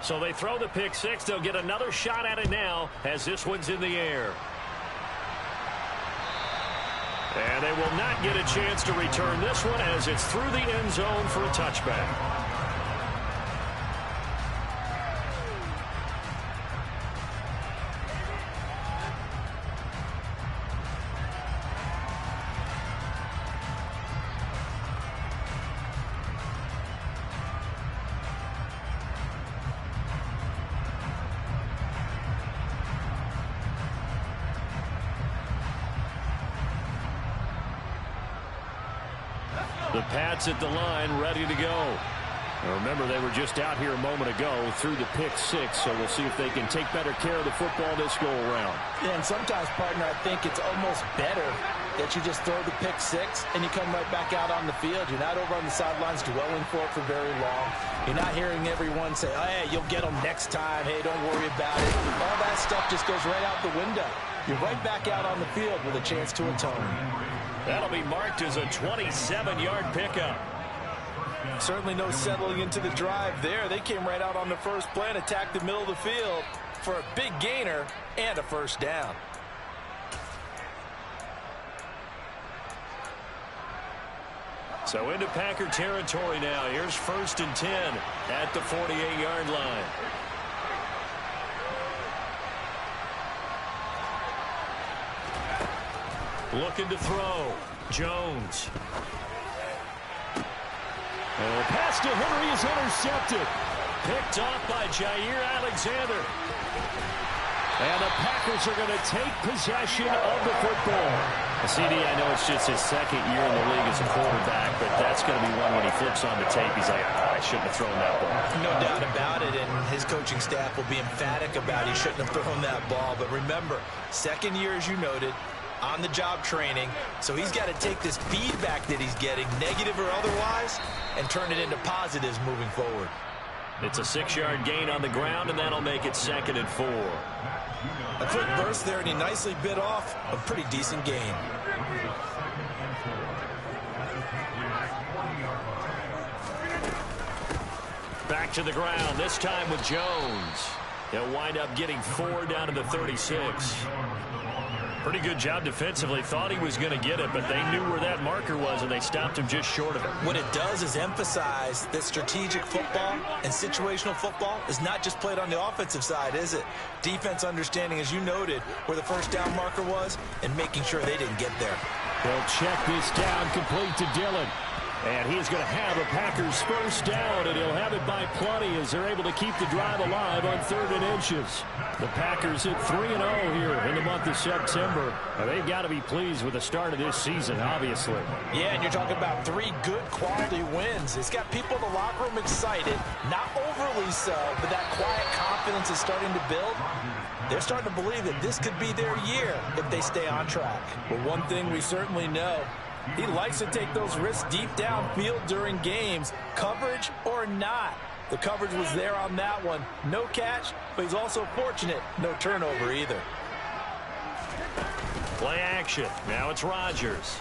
So they throw the pick six. They'll get another shot at it now as this one's in the air. And they will not get a chance to return this one as it's through the end zone for a touchback. The Pats at the line, ready to go. Now remember, they were just out here a moment ago through the pick six, so we'll see if they can take better care of the football this go-around. Yeah, and sometimes, partner, I think it's almost better that you just throw the pick six and you come right back out on the field. You're not over on the sidelines dwelling for it for very long. You're not hearing everyone say, oh, hey, you'll get them next time. Hey, don't worry about it. All that stuff just goes right out the window. You're right back out on the field with a chance to atone. That'll be marked as a 27-yard pickup. Certainly no settling into the drive there. They came right out on the first play and attacked the middle of the field for a big gainer and a first down. So into Packer territory now. Here's 1st and 10 at the 48-yard line. Looking to throw. Jones. And the pass to Henry is intercepted. Picked off by Jair Alexander. And the Packers are going to take possession of the football. CD, I know it's just his second year in the league as a quarterback, but that's going to be one when he flips on the tape. He's like, I shouldn't have thrown that ball. No doubt about it, and his coaching staff will be emphatic about he shouldn't have thrown that ball. But remember, second year, as you noted, on-the-job training, so he's got to take this feedback that he's getting, negative or otherwise, and turn it into positives moving forward. It's a 6-yard gain on the ground, and that'll make it 2nd and 4. A quick burst there, and he nicely bit off a pretty decent gain. Back to the ground, this time with Jones. He'll wind up getting 4 down to the 36. Pretty good job defensively. Thought he was going to get it, but they knew where that marker was, and they stopped him just short of it. What it does is emphasize that strategic football and situational football is not just played on the offensive side, is it? Defense understanding, as you noted, where the first down marker was and making sure they didn't get there. They'll check this down complete to Dillon. And he's going to have a Packers first down, and he'll have it by plenty as they're able to keep the drive alive on 3rd and inches. The Packers hit 3-0 here in the month of September. And they've got to be pleased with the start of this season, obviously. Yeah, and you're talking about 3 good quality wins. It's got people in the locker room excited, not overly so, but that quiet confidence is starting to build. They're starting to believe that this could be their year if they stay on track. But one thing we certainly know, he likes to take those risks deep downfield during games, coverage or not. The coverage was there on that one. No catch, but he's also fortunate. No turnover either. Play action. Now it's Rodgers.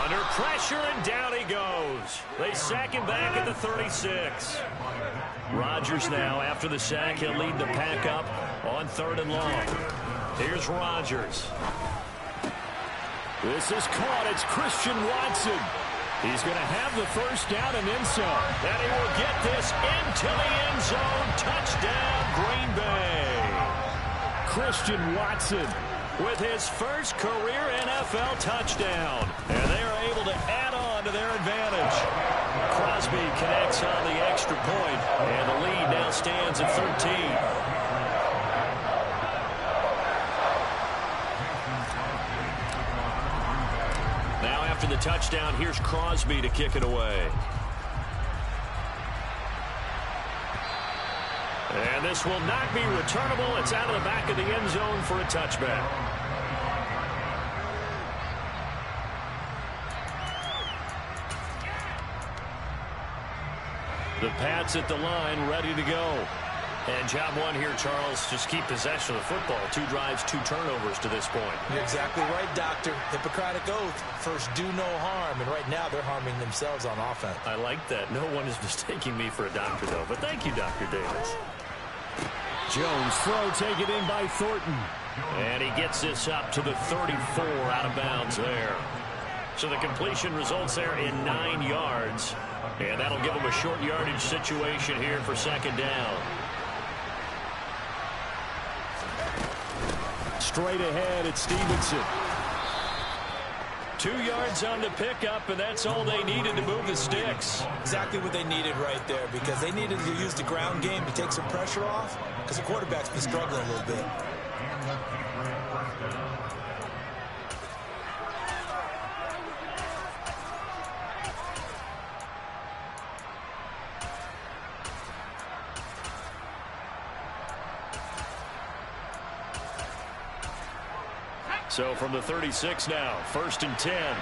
Under pressure, and down he goes. They sack him back at the 36. Rodgers now, after the sack, he'll lead the pack up on 3rd and long. Here's Rodgers. This is caught. It's Christian Watson. He's going to have the first down and then some. And he will get this into the end zone. Touchdown, Green Bay. Christian Watson with his first career NFL touchdown. And they are able to add on to their advantage. Crosby connects on the extra point, and the lead now stands at 13. After the touchdown, here's Crosby to kick it away. And this will not be returnable. It's out of the back of the end zone for a touchback. The Pats at the line, ready to go. And job one here, Charles, just keep possession of the football. 2 drives, 2 turnovers to this point. You're exactly right, Doctor. Hippocratic oath. First, do no harm. And right now, they're harming themselves on offense. I like that. No one is mistaking me for a doctor, though. But thank you, Dr. Davis. Jones throw taken in by Thornton. And he gets this up to the 34 out of bounds there. So the completion results there in 9 yards. And that'll give him a short yardage situation here for second down. Straight ahead, it's Stevenson. 2 yards on the pickup, and that's all they needed to move the sticks. Exactly what they needed right there, because they needed to use the ground game to take some pressure off, because the quarterback's been struggling a little bit. So from the 36 now, 1st and 10.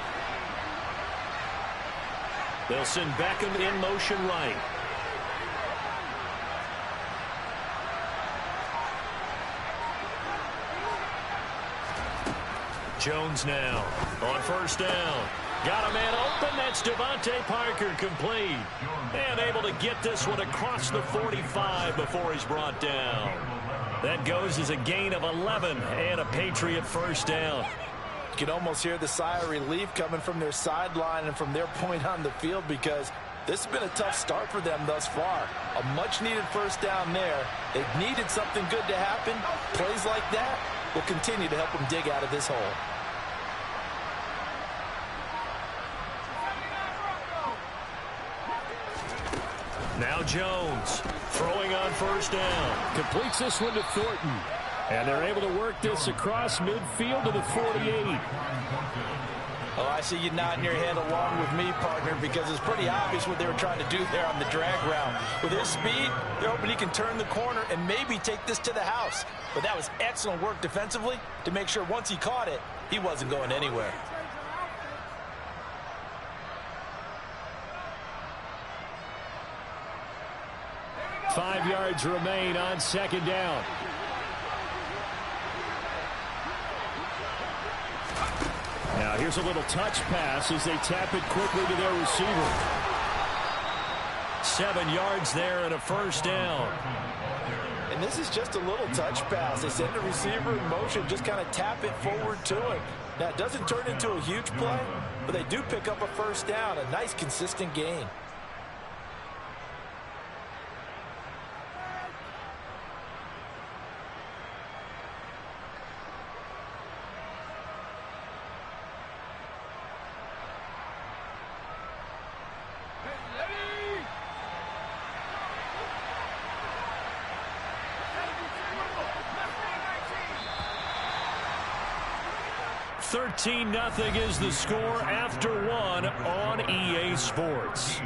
They'll send Beckham in motion right. Jones now on 1st down. Got a man open. That's Devontae Parker, complete. And able to get this one across the 45 before he's brought down. That goes as a gain of 11 and a Patriot 1st down. You can almost hear the sigh of relief coming from their sideline and from their point on the field, because this has been a tough start for them thus far. A much-needed 1st down there. They've needed something good to happen. Plays like that will continue to help them dig out of this hole. Now Jones throwing on 1st down. Completes this one to Thornton. And they're able to work this across midfield to the 48. Oh, I see you nodding your head along with me, partner, because it's pretty obvious what they were trying to do there on the drag route. With his speed, they're hoping he can turn the corner and maybe take this to the house. But that was excellent work defensively to make sure once he caught it, he wasn't going anywhere. Five yards remain on 2nd down. Now here's a little touch pass as they tap it quickly to their receiver. 7 yards there and a 1st down. And this is just a little touch pass. They send the receiver in motion, just kind of tap it forward to him. Now, it doesn't turn into a huge play, but they do pick up a 1st down, a nice consistent gain. Thirteen 0 is the score after 1 on EA Sports.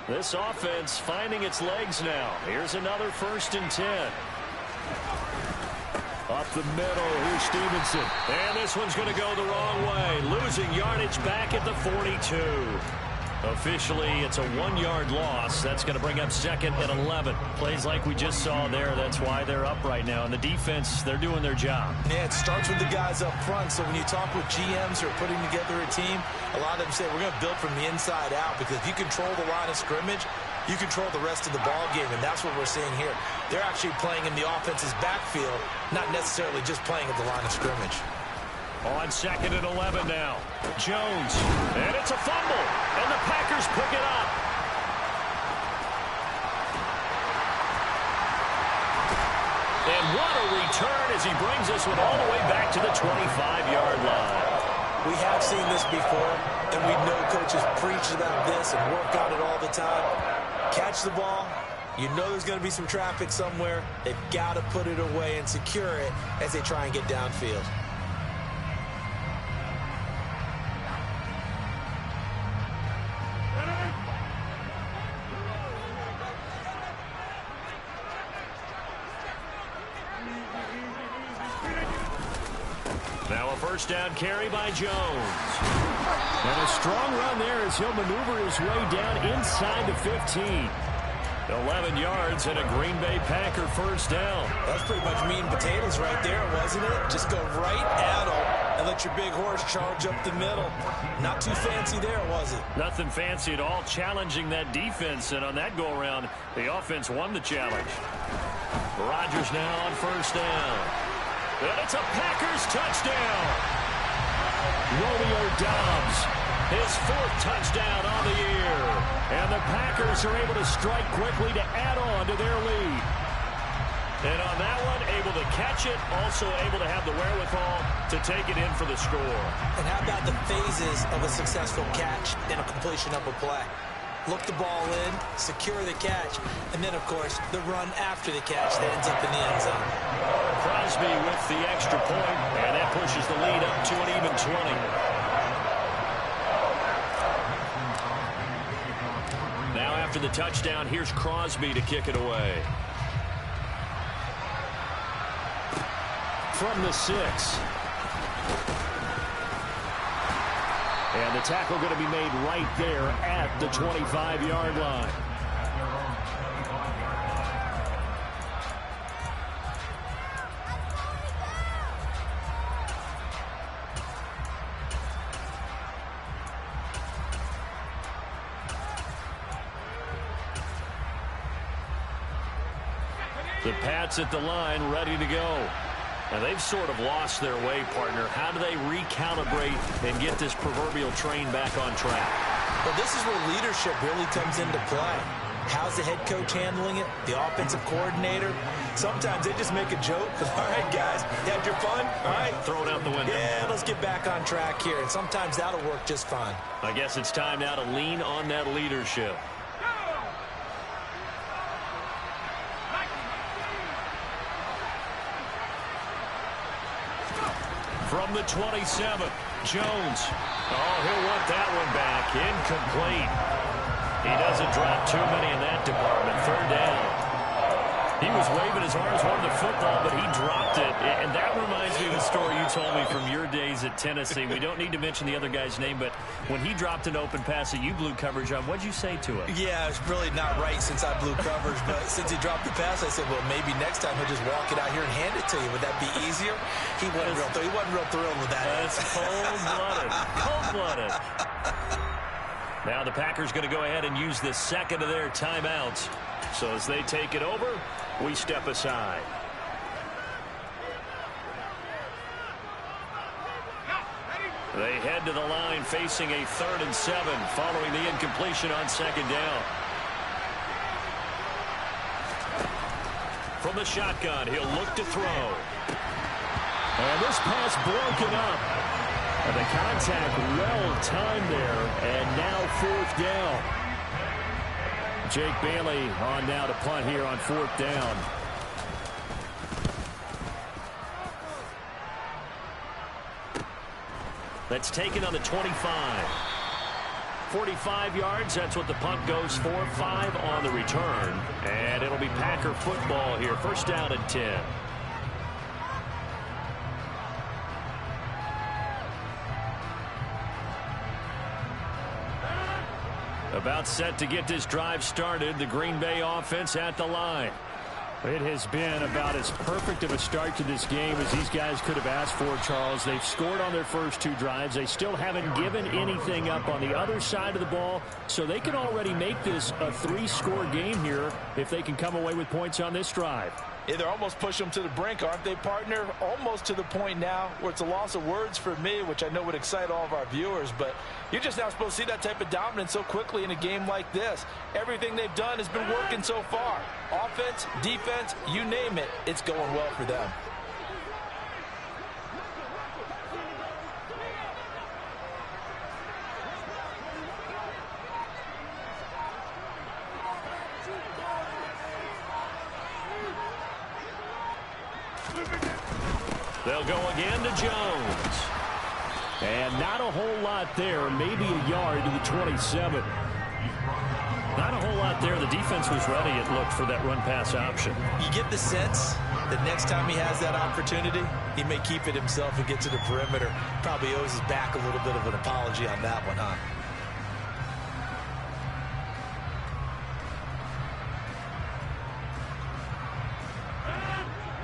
This offense finding its legs now. Here's another 1st and 10. Up the middle, here's Stevenson. And this one's going to go the wrong way. Losing yardage back at the 42. Officially, it's a 1-yard loss. That's going to bring up 2nd and 11. Plays like we just saw there. That's why they're up right now. And the defense, they're doing their job. Yeah, it starts with the guys up front. So when you talk with GMs who are putting together a team, a lot of them say we're going to build from the inside out, because if you control the line of scrimmage, you control the rest of the ball game, and that's what we're seeing here. They're actually playing in the offense's backfield, not necessarily just playing at the line of scrimmage. On 2nd and 11 now. Jones. And it's a fumble. And the Packers pick it up. And what a return as he brings this one all the way back to the 25-yard line. We have seen this before, and we know coaches preach about this and work on it all the time. Catch the ball. You know there's going to be some traffic somewhere. They've got to put it away and secure it as they try and get downfield. a first down carry by Jones. And a strong run there as he'll maneuver his way down inside the 15. 11 yards and a Green Bay Packer first down. That's pretty much meat and potatoes right there, wasn't it? Just go right at him and let your big horse charge up the middle. Not too fancy there, was it? Nothing fancy at all, challenging that defense. And on that go-around, the offense won the challenge. Rodgers now on first down. And it's a Packers touchdown. Romeo Doubs, his 4th touchdown on the year. And the Packers are able to strike quickly to add on to their lead. And on that one, able to catch it, also able to have the wherewithal to take it in for the score. And how about the phases of a successful catch and a completion of a play? Look the ball in, secure the catch, and then, of course, the run after the catch that ends up in the end zone. Crosby with the extra point, and that pushes the lead up to an even 20. Now after the touchdown, here's Crosby to kick it away. From the 6. And the tackle going to be made right there at the 25-yard line. The Pats at the line, ready to go. And they've sort of lost their way, partner. How do they recalibrate and get this proverbial train back on track? Well, this is where leadership really comes into play. How's the head coach handling it? The offensive coordinator? Sometimes they just make a joke. All right, guys, you had your fun? All right. Throw it out the window. Yeah, let's get back on track here. And sometimes that'll work just fine. I guess it's time now to lean on that leadership. From the 27, Jones. Oh, he'll want that one back. Incomplete. He doesn't drop too many in that department. 3rd down. He was waving his arms, wanted the football, but he dropped it. And that reminds me of the story you told me from your days at Tennessee. We don't need to mention the other guy's name, but when he dropped an open pass that you blew coverage on, what'd you say to him? Yeah, it's really not right since I blew coverage, but since he dropped the pass, I said, well, maybe next time he'll just walk it out here and hand it to you. Would that be easier? He wasn't real thrilled with that. That's cold-blooded. Cold-blooded. Now the Packers going to go ahead and use the second of their timeouts. So as they take it over, we step aside. They head to the line facing a 3rd and 7 following the incompletion on 2nd down. From the shotgun, he'll look to throw. And this pass broken up. And the contact well timed there. And now 4th down. Jake Bailey on now to punt here on 4th down. That's taken on the 25. 45 yards, that's what the punt goes for. 5 on the return. And it'll be Packer football here. 1st down and 10. About set to get this drive started. The Green Bay offense at the line. It has been about as perfect of a start to this game as these guys could have asked for, Charles. They've scored on their first 2 drives. They still haven't given anything up on the other side of the ball, so they can already make this a 3-score game here if they can come away with points on this drive. Yeah, they're almost pushing them to the brink, aren't they, partner? Almost to the point now where it's a loss of words for me, which I know would excite all of our viewers, but you're just now supposed to see that type of dominance so quickly in a game like this. Everything they've done has been working so far. Offense, defense, you name it, it's going well for them. They'll go again to Jones. And not a whole lot there, maybe a yard to the 27. Not a whole lot there. The defense was ready, it looked, for that run-pass option. You get the sense that next time he has that opportunity, he may keep it himself and get to the perimeter. Probably owes his back a little bit of an apology on that one, huh?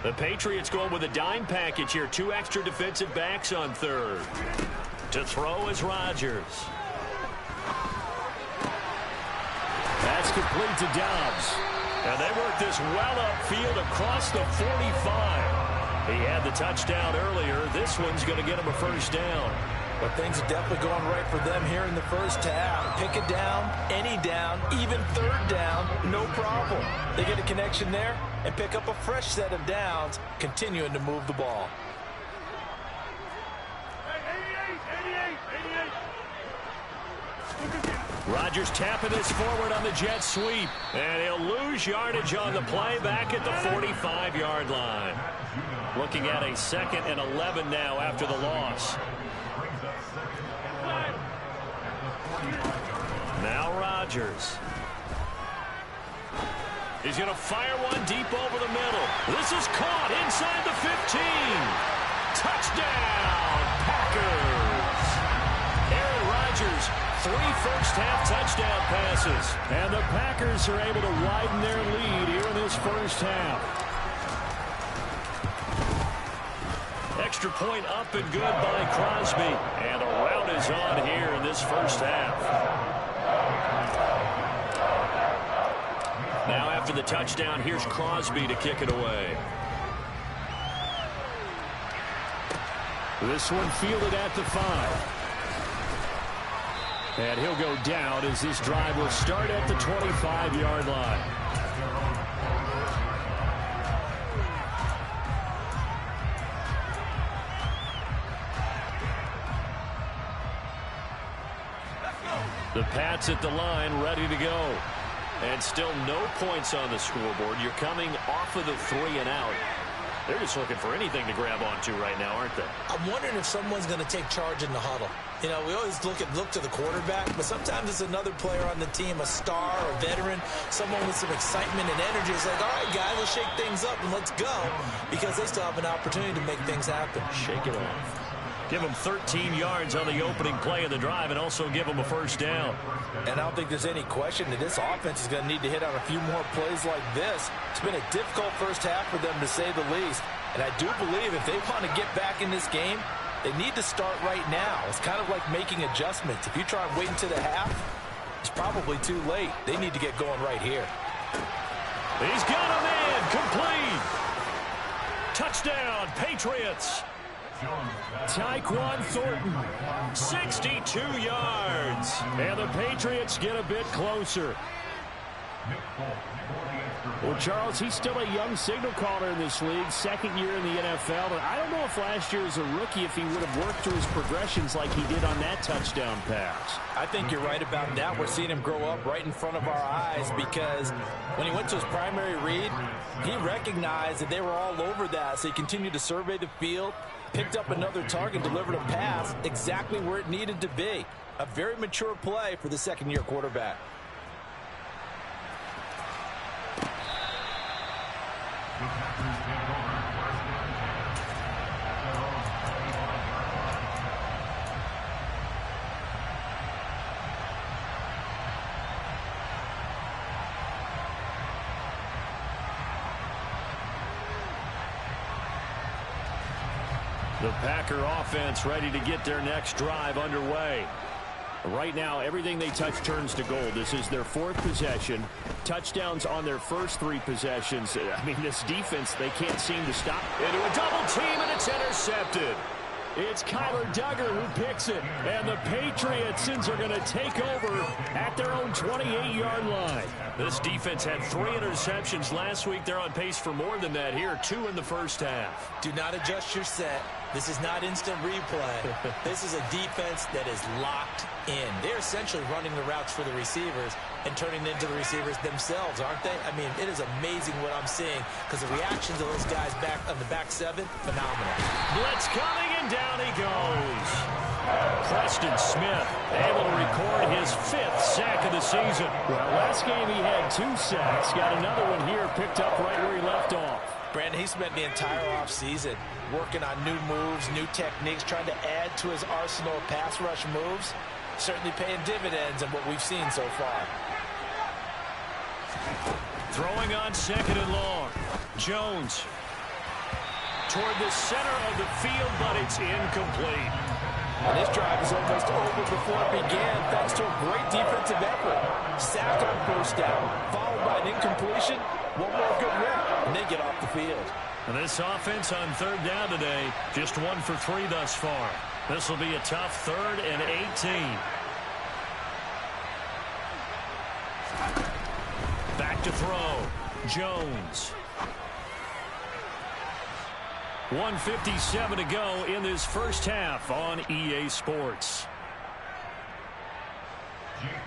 The Patriots going with a dime package here. 2 extra defensive backs on third. To throw is Rodgers. That's complete to Dobbs. And they work this well upfield across the 45. He had the touchdown earlier. This one's going to get him a first down. But things are definitely going right for them here in the first half. Pick it down, any down, even third down, no problem. They get a connection there and pick up a fresh set of downs, continuing to move the ball. Rodgers tapping this forward on the jet sweep. And he'll lose yardage on the play back at the 45-yard line. Looking at a 2nd and 11 now after the loss. Now Rodgers. He's going to fire one deep over the middle. This is caught inside the 15. Touchdown, Packers. Aaron Rodgers, 3 first-half touchdown passes. And the Packers are able to widen their lead here in this first half. Extra point up and good by Crosby. And a rout is on here in this first half. Now after the touchdown, here's Crosby to kick it away. This one fielded at the 5. And he'll go down as this drive will start at the 25-yard line. The Pats at the line, ready to go. And still no points on the scoreboard. You're coming off of the 3 and out. They're just looking for anything to grab onto right now, aren't they? I'm wondering if someone's going to take charge in the huddle. You know, we always look to the quarterback, but sometimes it's another player on the team, a star, a veteran, someone with some excitement and energy. It's like, all right, guys, let's shake things up and let's go, because they still have an opportunity to make things happen. Shake it off. Give them 13 yards on the opening play of the drive and also give them a first down. And I don't think there's any question that this offense is going to need to hit on a few more plays like this. It's been a difficult first half for them, to say the least. And I do believe if they want to get back in this game, they need to start right now. It's kind of like making adjustments. If you try and wait until the half, it's probably too late. They need to get going right here. He's got him in. Complete. Touchdown, Patriots. Tyquan Thornton, 62 yards. And the Patriots get a bit closer. Well, Charles, he's still a young signal caller in this league, 2nd year in the NFL. And I don't know if last year as a rookie, if he would have worked through his progressions like he did on that touchdown pass. I think you're right about that. We're seeing him grow up right in front of our eyes, because when he went to his primary read, he recognized that they were all over that. So he continued to survey the field, picked up another target, delivered a pass exactly where it needed to be. A very mature play for the 2nd-year quarterback. The Packer offense ready to get their next drive underway. Right now, everything they touch turns to gold. This is their 4th possession. Touchdowns on their first 3 possessions. I mean, this defense, they can't seem to stop. Into a double team, and it's intercepted. It's Kyler Duggar who picks it. And the Patriotsons are going to take over at their own 28-yard line. This defense had 3 interceptions last week. They're on pace for more than that here. 2 in the first half. Do not adjust your set. This is not instant replay. This is a defense that is locked in. They're essentially running the routes for the receivers and turning into the receivers themselves, aren't they? I mean, it is amazing what I'm seeing, because the reactions of those guys back on the back 7, phenomenal. Blitz coming, and down he goes. Preston Smith able to record his 5th sack of the season. Well, last game he had 2 sacks. Got another one here picked up right where he left off. Brandon, he spent the entire offseason working on new moves, new techniques, trying to add to his arsenal of pass rush moves. Certainly paying dividends in what we've seen so far. Throwing on 2nd and long. Jones toward the center of the field, but it's incomplete. And this drive is almost over before it began, thanks to a great defensive effort. Sack on 1st down, followed by an incompletion. One more good rip, and they get off the field. And this offense on 3rd down today, just 1 for 3 thus far. This will be a tough 3rd and 18. Back to throw. Jones. 1:57 to go in this first half on EA Sports.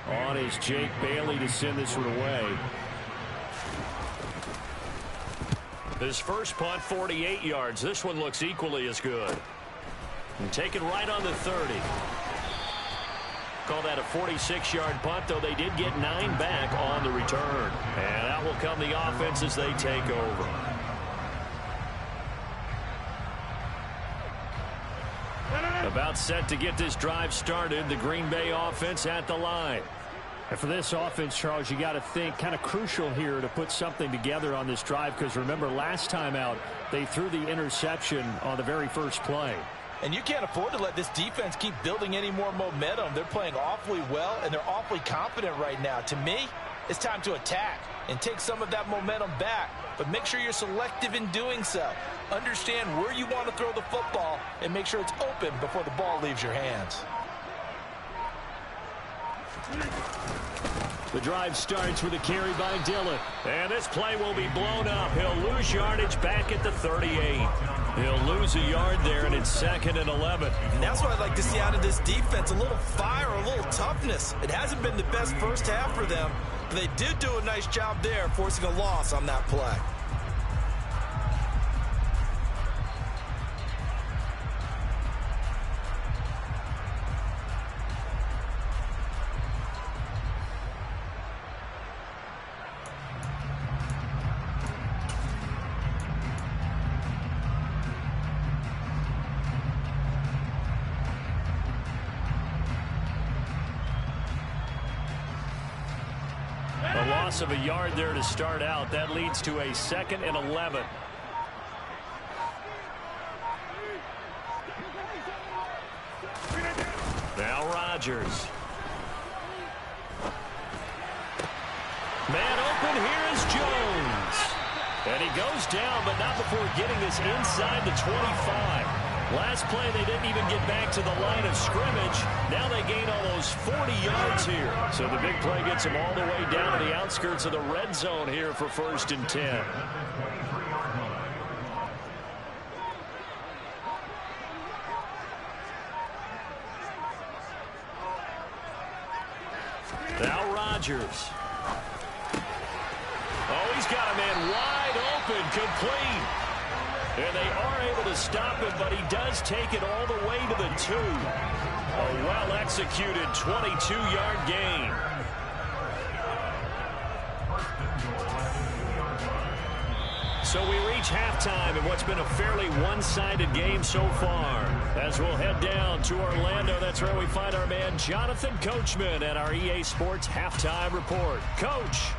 On is Jake Bailey to send this one away. His first punt, 48 yards. This one looks equally as good. And taken right on the 30. Call that a 46-yard punt, though they did get 9 back on the return. And out will come the offense as they take over. About set to get this drive started. The Green Bay offense at the line. And for this offense, Charles, you got to think kind of crucial here to put something together on this drive, because remember last time out they threw the interception on the very first play. And you can't afford to let this defense keep building any more momentum. They're playing awfully well, and they're awfully confident right now. To me, it's time to attack and take some of that momentum back. But make sure you're selective in doing so. Understand where you want to throw the football and make sure it's open before the ball leaves your hands. The drive starts with a carry by Dillon. And this play will be blown up. He'll lose yardage back at the 38. He'll lose a yard there, and it's 2nd and 11. And that's what I'd like to see out of this defense, a little fire, a little toughness. It hasn't been the best first half for them, but they did do a nice job there, forcing a loss on that play. A loss of a yard there to start out. That leads to a 2nd and 11. Now Rodgers. Man open, here is Jones. And he goes down, but not before getting this inside the 25. Last play, they didn't even get back to the line of scrimmage. Now they gain almost 40 yards here. So the big play gets them all the way down to the outskirts of the red zone here for 1st and 10. Now Rodgers. Oh, he's got a man wide open, complete. And they are able to stop him, but he does take it all the way to the 2. A well-executed 22-yard gain. So we reach halftime in what's been a fairly one-sided game so far. As we'll head down to Orlando, that's where we find our man Jonathan Coachman at our EA Sports Halftime Report. Coach.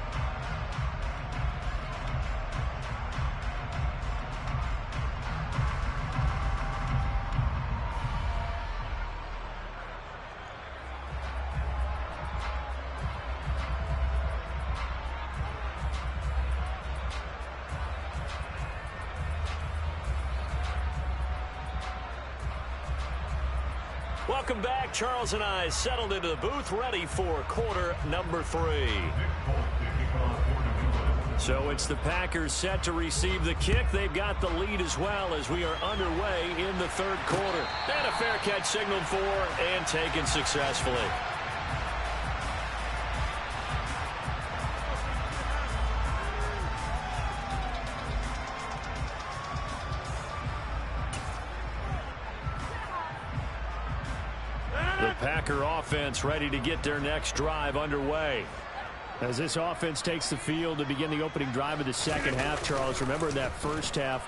Welcome back. Charles and I settled into the booth, ready for quarter number 3. So it's the Packers set to receive the kick. They've got the lead as well as we are underway in the 3rd quarter. And a fair catch signaled for and taken successfully. offense ready to get their next drive underway. As this offense takes the field to begin the opening drive of the second half, Charles, remember that first half,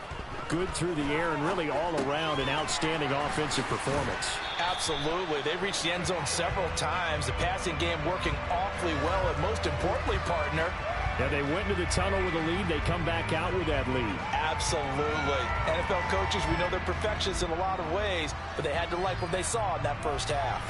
good through the air and really all around an outstanding offensive performance. Absolutely. They reached the end zone several times. The passing game working awfully well, and most importantly, partner, yeah, they went into the tunnel with a lead. They come back out with that lead. Absolutely. NFL coaches, we know they're perfectionists in a lot of ways, but they had to like what they saw in that first half.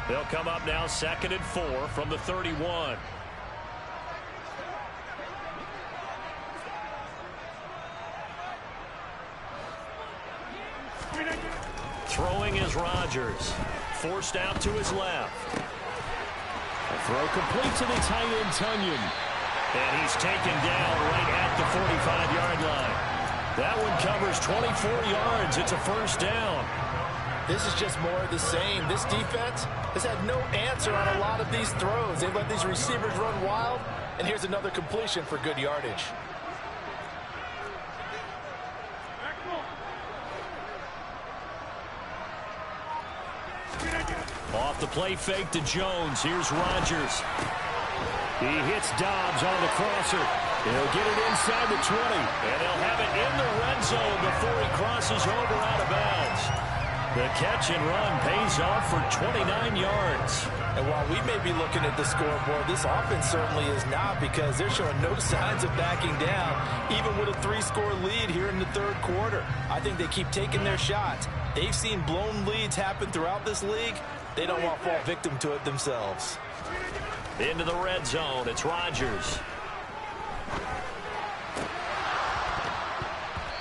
They'll come up now 2nd and 4 from the 31. Throwing is Rodgers. Forced out to his left. A throw complete to the tight end, Tunyon. And he's taken down right at the 45-yard line. That one covers 24 yards. It's a first down. This is just more of the same. This defense has had no answer on a lot of these throws. They've let these receivers run wild, and here's another completion for good yardage. Off the play fake to Jones. Here's Rodgers. He hits Dobbs on the crosser. He'll get it inside the 20, and he'll have it in the red zone before he crosses over out of bounds. The catch and run pays off for 29 yards. And while we may be looking at the scoreboard, this offense certainly is not, because they're showing no signs of backing down, even with a 3-score lead here in the third quarter. I think they keep taking their shots. They've seen blown leads happen throughout this league. They don't want to fall victim to it themselves. Into the red zone, it's Rodgers.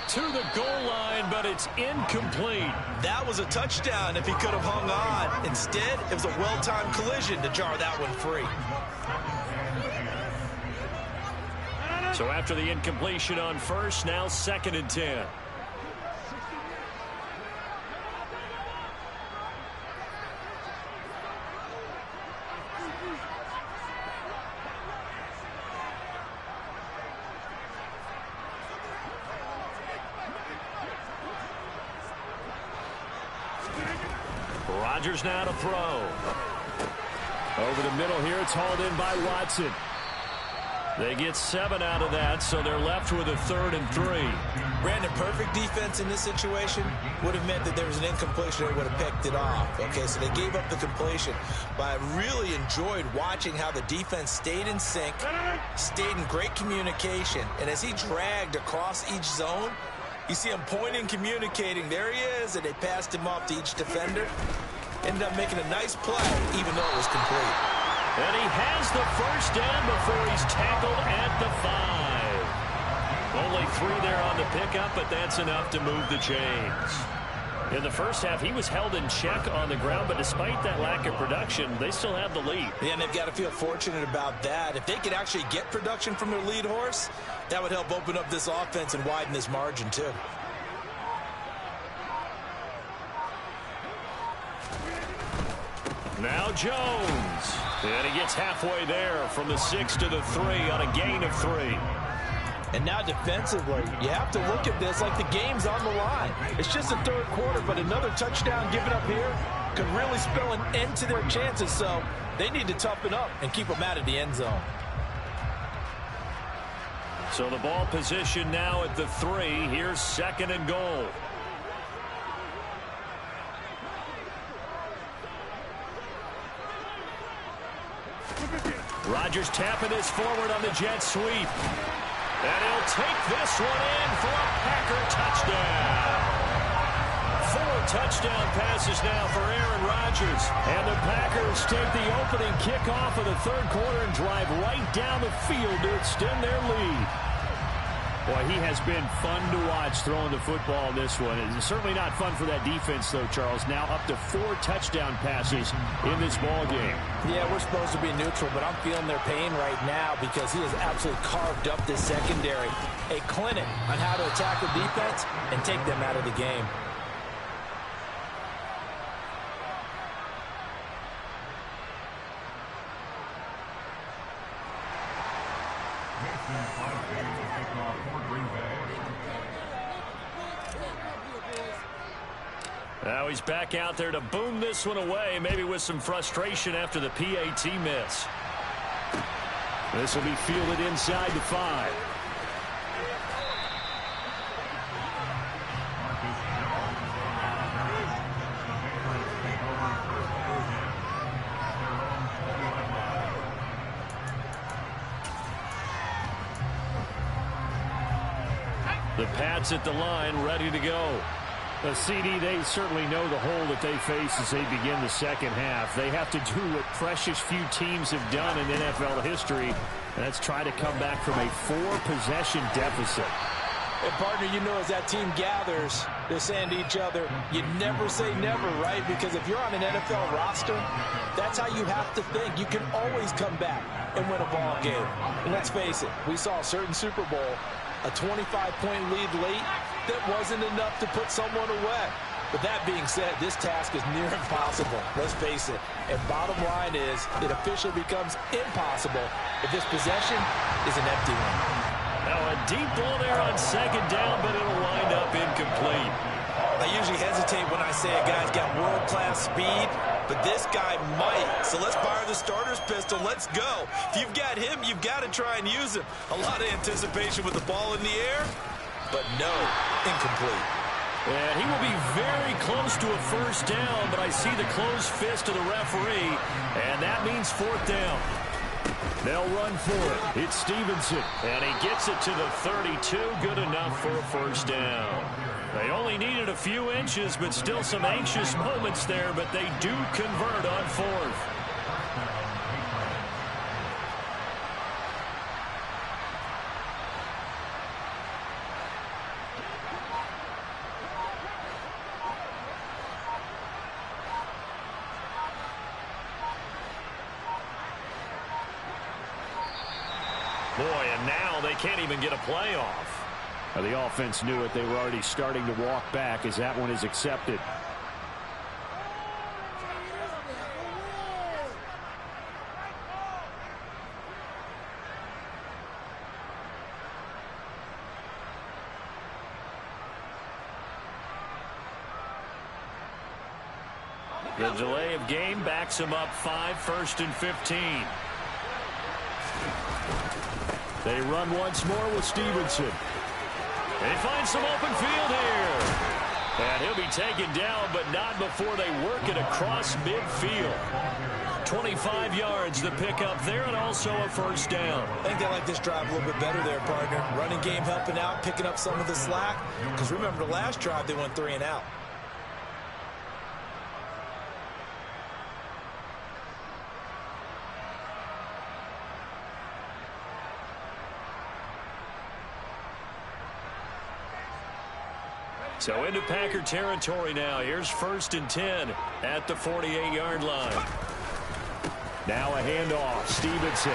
To the goal line, but it's incomplete. That was a touchdown if he could have hung on. Instead, it was a well-timed collision to jar that one free. So after the incompletion on first, now 2nd and 10. Rodgers now to throw. Over the middle here, it's hauled in by Watson. They get 7 out of that, so they're left with a 3rd and 3. Brandon, perfect defense in this situation would have meant that there was an incompletion. They would have picked it off. Okay, so they gave up the completion. But I really enjoyed watching how the defense stayed in sync, stayed in great communication. And as he dragged across each zone, you see him pointing, communicating. There he is, and they passed him off to each defender. Ended up making a nice play, even though it was complete. And he has the first down before he's tackled at the 5. Only 3 there on the pickup, but that's enough to move the chains. In the first half, he was held in check on the ground, but despite that lack of production, they still have the lead. Yeah, and they've got to feel fortunate about that. If they could actually get production from their lead horse, that would help open up this offense and widen this margin, too. Now Jones. And he gets halfway there from the 6 to the 3 on a gain of 3. And now defensively, you have to look at this like the game's on the line. It's just the third quarter, but another touchdown given up here could really spell an end to their chances. So they need to toughen up and keep them out of the end zone. So the ball position now at the 3. Here's 2nd and goal. Rodgers tapping this forward on the jet sweep. And he'll take this one in for a Packer touchdown. 4 touchdown passes now for Aaron Rodgers. And the Packers take the opening kickoff of the third quarter and drive right down the field to extend their lead. Boy, he has been fun to watch throwing the football in this one. It's certainly not fun for that defense, though, Charles. Now up to 4 touchdown passes in this ball game. Yeah, we're supposed to be neutral, but I'm feeling their pain right now because he has absolutely carved up this secondary. A clinic on how to attack the defense and take them out of the game. Now he's back out there to boom this one away, maybe with some frustration after the PAT miss. This will be fielded inside the 5. The Pats at the line, ready to go. The CD, they certainly know the hole that they face as they begin the second half. They have to do what precious few teams have done in NFL history, and that's try to come back from a 4-possession deficit. And, partner, you know, as that team gathers, they're saying to each other, you never say never, right? Because if you're on an NFL roster, that's how you have to think. You can always come back and win a ball game. And let's face it, we saw a certain Super Bowl, a 25-point lead late, that wasn't enough to put someone away. But that being said, this task is near impossible. Let's face it. And bottom line is, it officially becomes impossible if this possession is an empty one. Now a deep ball there on second down, but it'll wind up incomplete. I usually hesitate when I say a guy's got world-class speed, but this guy might. So let's fire the starter's pistol. Let's go. If you've got him, you've got to try and use him. A lot of anticipation with the ball in the air, but no, incomplete. And he will be very close to a first down, but I see the closed fist of the referee, and that means 4th down. They'll run for it. It's Stevenson, and he gets it to the 32. Good enough for a first down. They only needed a few inches, but still some anxious moments there, but they do convert on 4th. Boy, and now they can't even get a playoff. The offense knew it. They were already starting to walk back as that one is accepted. The delay of game backs him up 5, 1st and 15. They run once more with Stevenson. They find some open field here. And he'll be taken down, but not before they work it across midfield. 25 yards the pickup there, and also a first down. I think they like this drive a little bit better there, partner. Running game helping out, picking up some of the slack. Because remember, the last drive they went 3 and out. So into Packer territory now. Here's 1st and 10 at the 48-yard line. Now a handoff. Stevenson.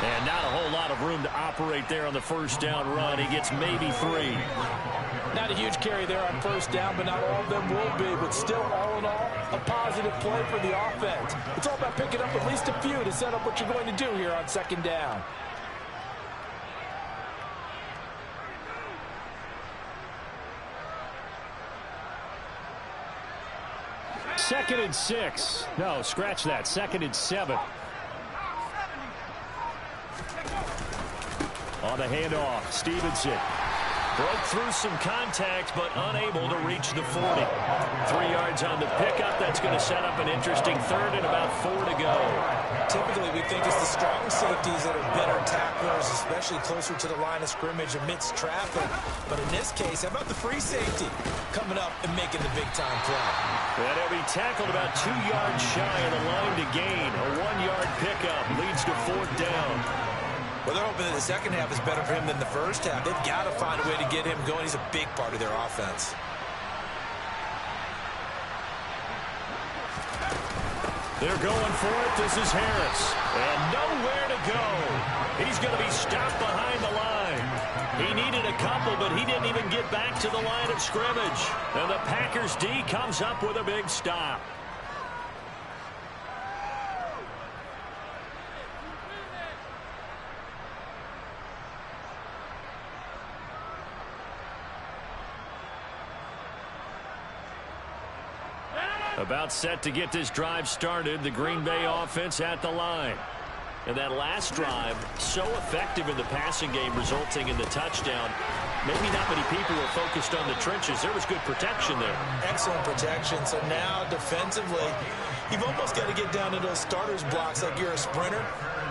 And not a whole lot of room to operate there on the first down run. He gets maybe 3. Not a huge carry there on first down, but not all of them will be. But still, all in all, a positive play for the offense. It's all about picking up at least a few to set up what you're going to do here on second down. Second and 6. No, scratch that. 2nd and 7. On the handoff, Stevenson broke through some contact, but unable to reach the 40. 3 yards on the pickup. That's going to set up an interesting 3rd and about 4 to go. Typically, we think it's the strong safeties that are better tacklers, especially closer to the line of scrimmage amidst traffic. But in this case, how about the free safety coming up and making the big-time play? And he'll be tackled about 2 yards shy of the line to gain. A 1-yard pickup leads to 4th down. Well, they're hoping that the second half is better for him than the first half. They've got to find a way to get him going. He's a big part of their offense. They're going for it. This is Harris. And nowhere to go. He's going to be stopped behind the line. He needed a couple, but he didn't even get back to the line of scrimmage. And the Packers D comes up with a big stop. About set to get this drive started. The Green Bay offense at the line. And that last drive, so effective in the passing game, resulting in the touchdown. Maybe not many people were focused on the trenches. There was good protection there. Excellent protection. So now defensively, you've almost got to get down to those starters blocks like you're a sprinter.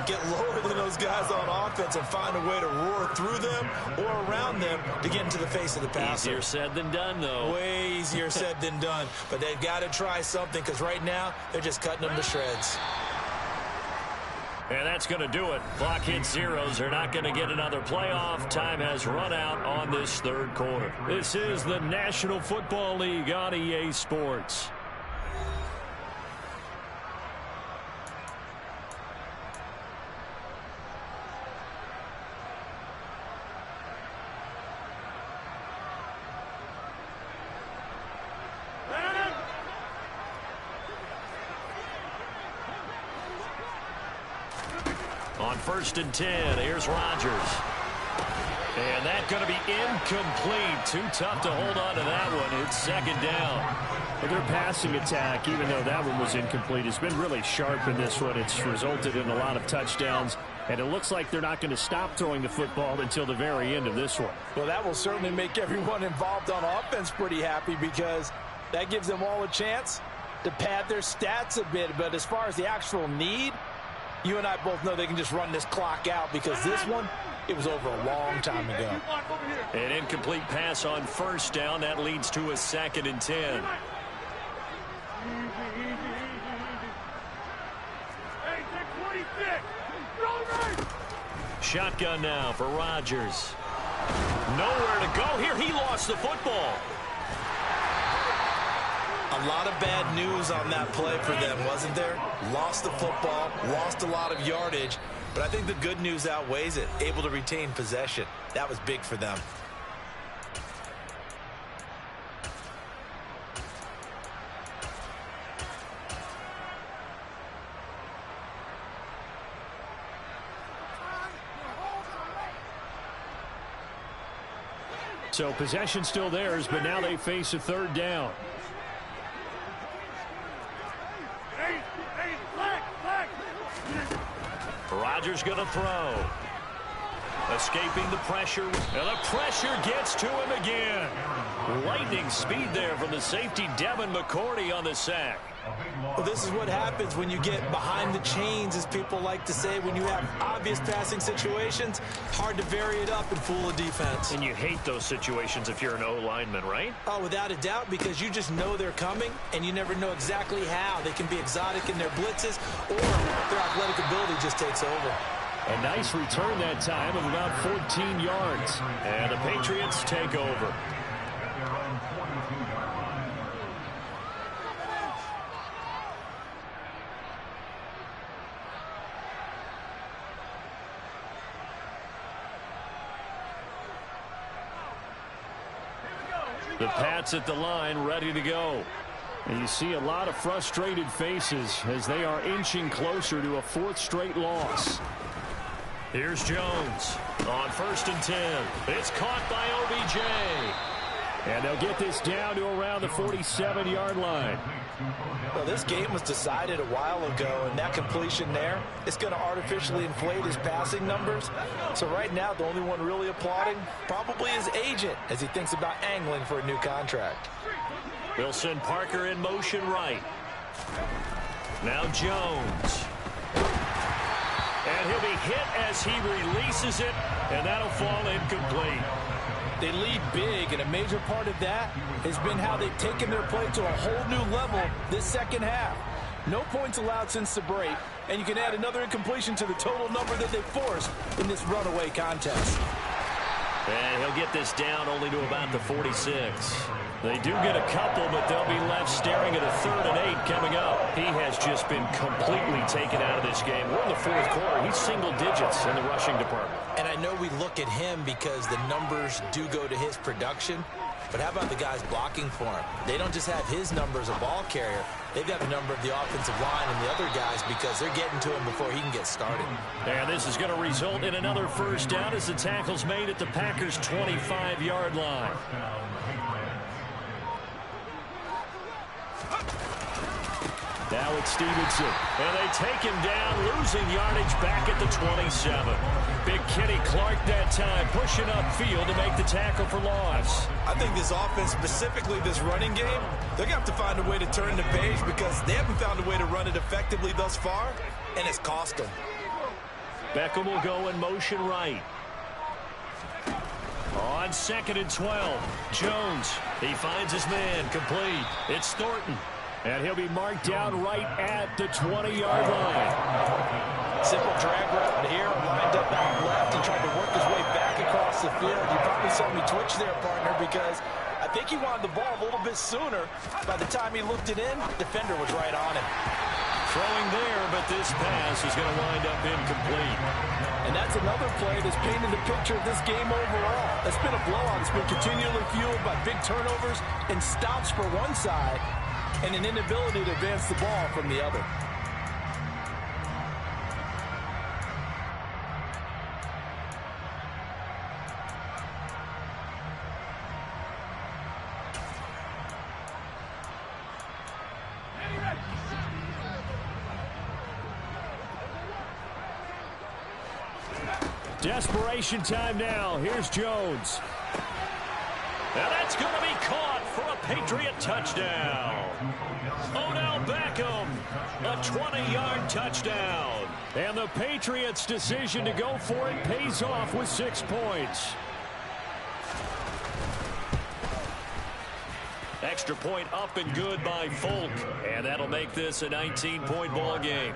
Get lower than those guys on offense and find a way to roar through them or around them to get into the face of the passer. Easier said than done, though. Way easier said than done. But they've got to try something because right now they're just cutting them to shreds. And that's going to do it. Clock hits zeros. They're not going to get another playoff. Time has run out on this third quarter. This is the National Football League on EA Sports. On 1st and 10, here's Rodgers. And that's going to be incomplete. Too tough to hold on to that one. It's 2nd down. Well, their passing attack, even though that one was incomplete, has been really sharp in this one. It's resulted in a lot of touchdowns. And it looks like they're not going to stop throwing the football until the very end of this one. Well, that will certainly make everyone involved on offense pretty happy because that gives them all a chance to pad their stats a bit. But as far as the actual need, you and I both know they can just run this clock out because this one, it was over a long time ago. An incomplete pass on 1st down. That leads to a 2nd and 10. Shotgun now for Rodgers. Nowhere to go here. He lost the football. A lot of bad news on that play for them, wasn't there? Lost the football, lost a lot of yardage, but I think the good news outweighs it. Able to retain possession. That was big for them. So possession still theirs, but now they face a 3rd down. Rodgers going to throw. Escaping the pressure. And the pressure gets to him again. Lightning speed there from the safety, Devin McCourty, on the sack. Well, this is what happens when you get behind the chains, as people like to say. When you have obvious passing situations, hard to vary it up and fool a defense. And you hate those situations if you're an O-lineman, right? Oh, without a doubt, because you just know they're coming, and you never know exactly how. They can be exotic in their blitzes, or their athletic ability just takes over. A nice return that time of about 14 yards. And the Patriots take over. The Pats at the line, ready to go. And you see a lot of frustrated faces as they are inching closer to a 4th straight loss. Here's Jones on 1st and 10. It's caught by OBJ. And they'll get this down to around the 47-yard line. Well, this game was decided a while ago, and that completion there is going to artificially inflate his passing numbers. So right now, the only one really applauding probably his agent as he thinks about angling for a new contract. They'll send Parker in motion right. Now Jones. And he'll be hit as he releases it, and that'll fall incomplete. They lead big, and a major part of that has been how they've taken their play to a whole new level this 2nd half. No points allowed since the break, and you can add another incompletion to the total number that they forced in this runaway contest. And he'll get this down only to about the 46. They do get a couple, but they'll be left staring at a 3rd and 8 coming up. He has just been completely taken out of this game. We're in the 4th quarter. He's single digits in the rushing department. And I know we look at him because the numbers do go to his production, but how about the guys blocking for him? They don't just have his number as a ball carrier. They've got the number of the offensive line and the other guys because they're getting to him before he can get started. And this is going to result in another 1st down as the tackle's made at the Packers' 25-yard line. Now it's Stevenson. And they take him down, losing yardage back at the 27. Big Kenny Clark that time, pushing upfield to make the tackle for loss. I think this offense, specifically this running game, they're going to have to find a way to turn the page because they haven't found a way to run it effectively thus far, and it's cost them. Beckham will go in motion right. On 2nd and 12, Jones. He finds his man, complete. It's Thornton. And he'll be marked down right at the 20-yard line. Simple drag route here, lined up out left and tried to work his way back across the field. You probably saw me twitch there, partner, because I think he wanted the ball a little bit sooner. By the time he looked it in, the defender was right on him. Throwing there, but this pass is going to wind up incomplete. And that's another play that's painted the picture of this game overall. It's been a blowout. It's been continually fueled by big turnovers and stops for one side and an inability to advance the ball from the other. Desperation time now. Here's Jones. Now that's going to be caught for a Patriot touchdown. Odell Beckham, a 20-yard touchdown. And the Patriots' decision to go for it pays off with 6 points. Extra point up and good by Folk. And that'll make this a 19-point ball game.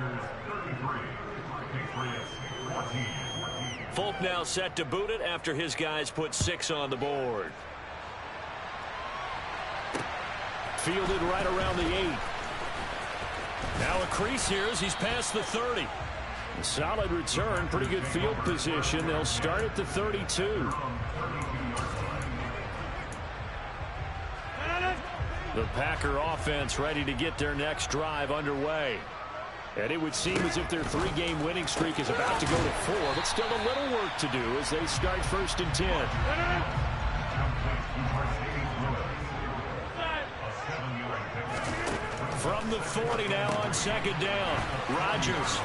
Folk now set to boot it after his guys put 6 on the board. Fielded right around the 8. Now a crease here as he's past the 30. Solid return, pretty good field position. They'll start at the 32. The Packer offense ready to get their next drive underway. And it would seem as if their 3-game winning streak is about to go to 4, but still a little work to do as they start 1st and 10. From the 40 now on 2nd down. Rodgers.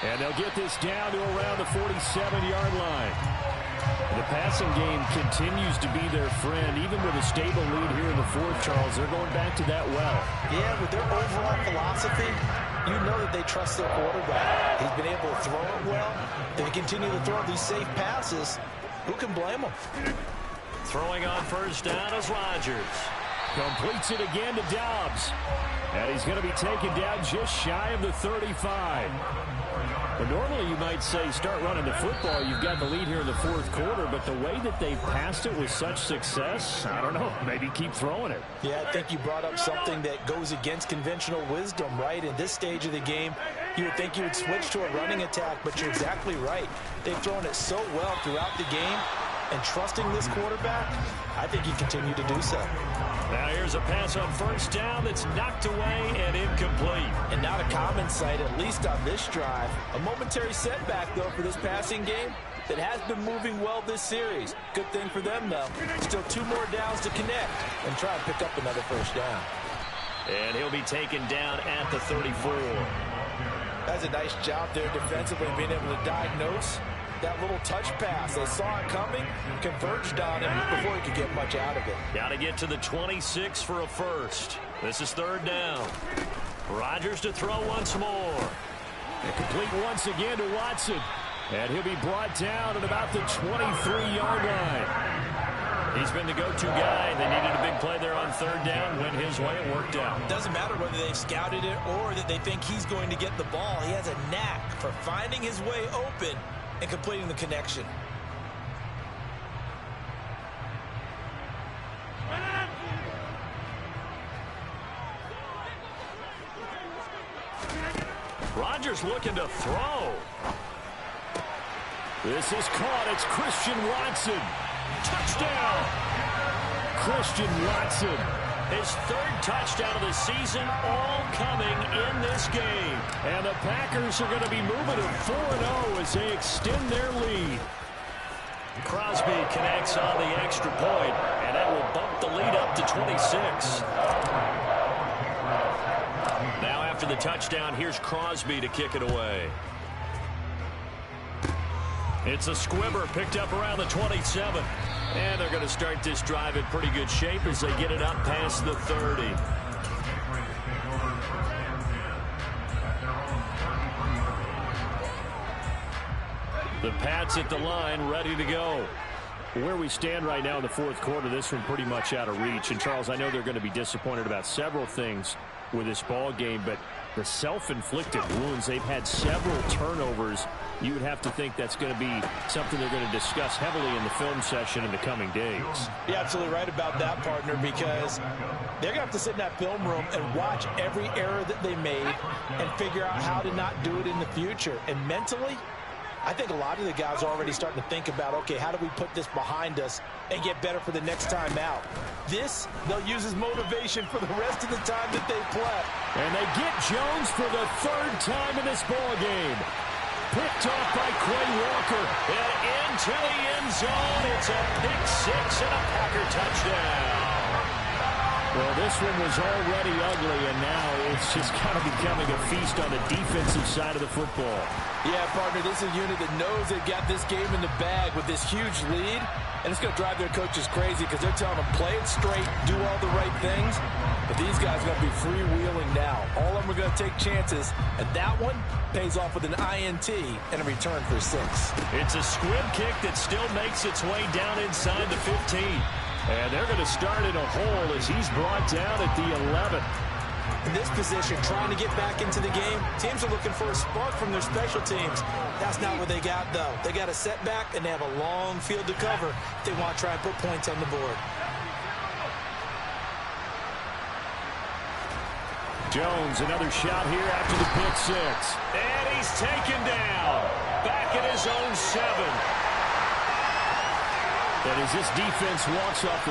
And they'll get this down to around the 47-yard line. The passing game continues to be their friend. Even with a stable lead here in the 4th, Charles, they're going back to that well. Yeah, with their overall philosophy, you know that they trust their quarterback. He's been able to throw it well. They continue to throw these safe passes. Who can blame them? Throwing on 1st down is Rodgers. Completes it again to Dobbs. And he's going to be taken down just shy of the 35. But normally you might say start running the football. You've got the lead here in the 4th quarter, but the way that they've passed it with such success, I don't know, maybe keep throwing it. Yeah, I think you brought up something that goes against conventional wisdom, right? In this stage of the game, you would think you would switch to a running attack, but you're exactly right. They've thrown it so well throughout the game, and trusting this quarterback, I think you continue to do so. Now here's a pass on 1st down that's knocked away and incomplete. And not a common sight, at least on this drive. A momentary setback, though, for this passing game that has been moving well this series. Good thing for them, though. Still 2 more downs to connect and try and pick up another 1st down. And he'll be taken down at the 34. That's a nice job there defensively, being able to diagnose that little touch pass. They saw it coming, converged on him before he could get much out of it. Got to get to the 26 for a 1st. This is 3rd down. Rodgers to throw once more. And complete once again to Watson. And he'll be brought down at about the 23-yard line. He's been the go-to guy. They needed a big play there on 3rd down. Went his way. It worked out. Doesn't matter whether they've scouted it or that they think he's going to get the ball. He has a knack for finding his way open and completing the connection. Rodgers looking to throw. This is caught. It's Christian Watson. Touchdown. Christian Watson. His 3rd touchdown of the season, all coming in this game. And the Packers are going to be moving to 4-0 as they extend their lead. Crosby connects on the extra point, and that will bump the lead up to 26. the touchdown. Here's Crosby to kick it away. It's a squibber picked up around the 27. And they're going to start this drive in pretty good shape as they get it up past the 30. The Pats at the line, ready to go. Where we stand right now in the fourth quarter, this one pretty much out of reach. And, Charles, I know they're going to be disappointed about several things with this ball game, but the self-inflicted wounds, they've had several turnovers. You would have to think that's going to be something they're going to discuss heavily in the film session in the coming days. You're absolutely right about that, partner, because they're going to have to sit in that film room and watch every error that they made and figure out how to not do it in the future. And mentally, I think a lot of the guys are already starting to think about, okay, how do we put this behind us and get better for the next time out? This, they'll use as motivation for the rest of the time that they play. And they get Jones for the third time in this ball game. Picked off by Quay Walker and into the end zone. It's a pick six and a Packer touchdown. Well, this one was already ugly, and now it's just kind of becoming a feast on the defensive side of the football. Yeah, partner, this is a unit that knows they've got this game in the bag with this huge lead, and it's going to drive their coaches crazy because they're telling them play it straight, do all the right things, but these guys are going to be freewheeling now. All of them are going to take chances, and that one pays off with an INT and a return for 6. It's a squib kick that still makes its way down inside the 15. And they're going to start in a hole as he's brought down at the 11. In this position, trying to get back into the game, teams are looking for a spark from their special teams. That's not what they got, though. They got a setback, and they have a long field to cover if they want to try and put points on the board. Jones, another shot here after the pick six. And he's taken down. Back at his own 7. And as this defense walks off the